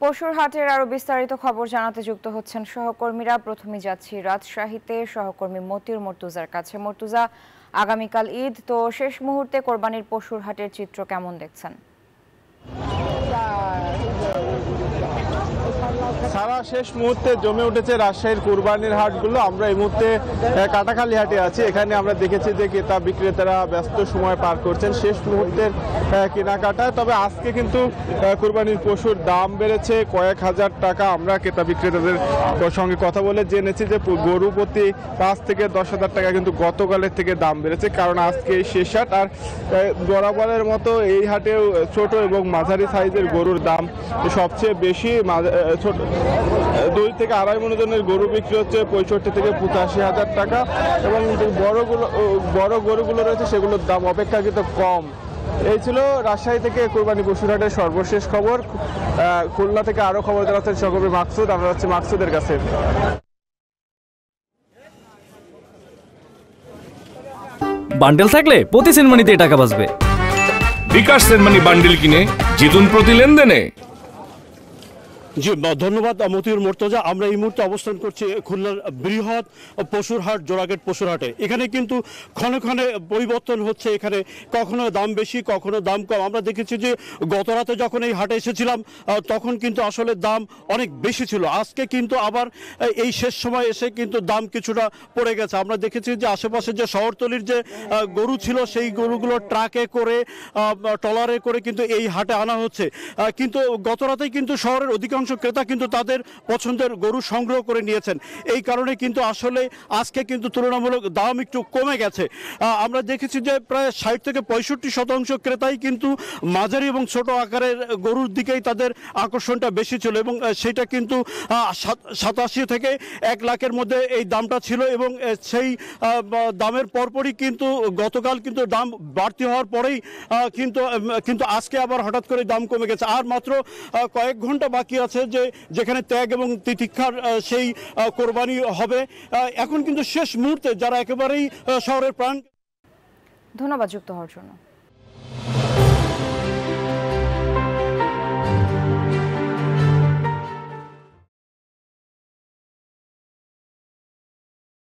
পশুর হাটের আরো বিস্তারিত খবর জানাতে যুক্ত হচ্ছেন সহকর্মীরা। প্রথমে যাচ্ছি রাজশাহীতে সহকর্মী মতিউর মর্তুজার কাছে। মর্তুজা, আগামীকাল ঈদ, তো শেষ মুহূর্তে কোরবানির পশুর হাটের চিত্র কেমন দেখছেন? সারা শেষ মুহূর্তে জমে উঠেছে রাজশাহীর কুরবানির হাটগুলো। আমরা এই মুহূর্তে কাটাখালী হাটে আছি। এখানে আমরা দেখেছি যে ক্রেতা বিক্রেতারা ব্যস্ত সময় পার করছেন শেষ মুহূর্তের কেনাকাটা। তবে আজকে কিন্তু কুরবানির পশুর দাম বেড়েছে কয়েক হাজার টাকা। আমরা ক্রেতা বিক্রেতাদের সঙ্গে কথা বলে জেনেছি যে গরু প্রতি 5 থেকে 10,000 টাকা কিন্তু গতকালের থেকে দাম বেড়েছে, কারণ আজকে শেষ হাট। আর বরাবরের মতো এই হাটেও ছোট এবং মাঝারি সাইজের গরুর দাম সবচেয়ে বেশি। ছোট 2 থেকে 2.5 মণ ওজনের গরু বিক্রি হচ্ছে 65 থেকে 85,000 টাকা, এবং বড় গরুগুলো রয়েছে সেগুলোর দাম অপেক্ষাকৃত কম। এই ছিল রাজশাহী থেকে কুরবানি পশুর হাটের সর্বশেষ খবর। খুলনা থেকে আরো খবর জানাচ্ছেন সহকর্মী মাকসুদ। আমরা যাচ্ছি মাকসুদের কাছে। বান্ডেল থাকলে প্রতি সেনমানিতে টাকা বাঁচবে। বিকাশ সেনমানি বান্ডেল কিনে জিতুন প্রতি লেনদেনে। জি ধন্যবাদ মতিউর মর্তুজা। আমরা এই মুহূর্তে অবস্থান করছি খুলনার বৃহৎ পশুর হাট জোড়াগেট পশুর হাটে। এখানে কিন্তু ক্ষণে ক্ষণে পরিবর্তন হচ্ছে, এখানে কখনো দাম বেশি কখনো দাম কম। আমরা দেখেছি যে গত রাতে যখন এই হাটে এসেছিলাম তখন কিন্তু আসলে দাম অনেক বেশি ছিল। আজকে কিন্তু আবার এই শেষ সময় এসে কিন্তু দাম কিছুটা পড়ে গেছে। আমরা দেখেছি যে আশেপাশে যে শহরতলির যে গরু ছিল সেই গরুগুলো ট্রাকে করে ট্রলারে করে কিন্তু এই হাটে আনা হচ্ছে। কিন্তু গত রাতেই কিন্তু শহরের অধিকাংশ ক্রেতা কিন্তু তাদের পছন্দের গরু সংগ্রহ করে নিয়েছেন। এই কারণে কিন্তু আসলে আজকে কিন্তু তুলনামূলক দাম একটু কমে গেছে। আমরা দেখেছি যে প্রায় 60 থেকে 65% ক্রেতাই কিন্তু মাঝারি এবং ছোট আকারের গরুর দিকেই তাদের আকর্ষণটা বেশি ছিল, এবং সেটা কিন্তু 87 থেকে 1 লাখের মধ্যে এই দামটা ছিল। এবং সেই দামের পরপরই কিন্তু গতকাল কিন্তু দাম বাড়তি হওয়ার পরেই কিন্তু আজকে আবার হঠাৎ করে দাম কমে গেছে। আর মাত্র কয়েক ঘন্টা বাকি আছে যেখানে ত্যাগ এবং তিতিক্ষার সেই কোরবানি হবে। এখন কিন্তু শেষ মুহূর্তে যারা একেবারেই শহরের প্রাণ। ধন্যবাদ যুক্ত হওয়ার জন্য।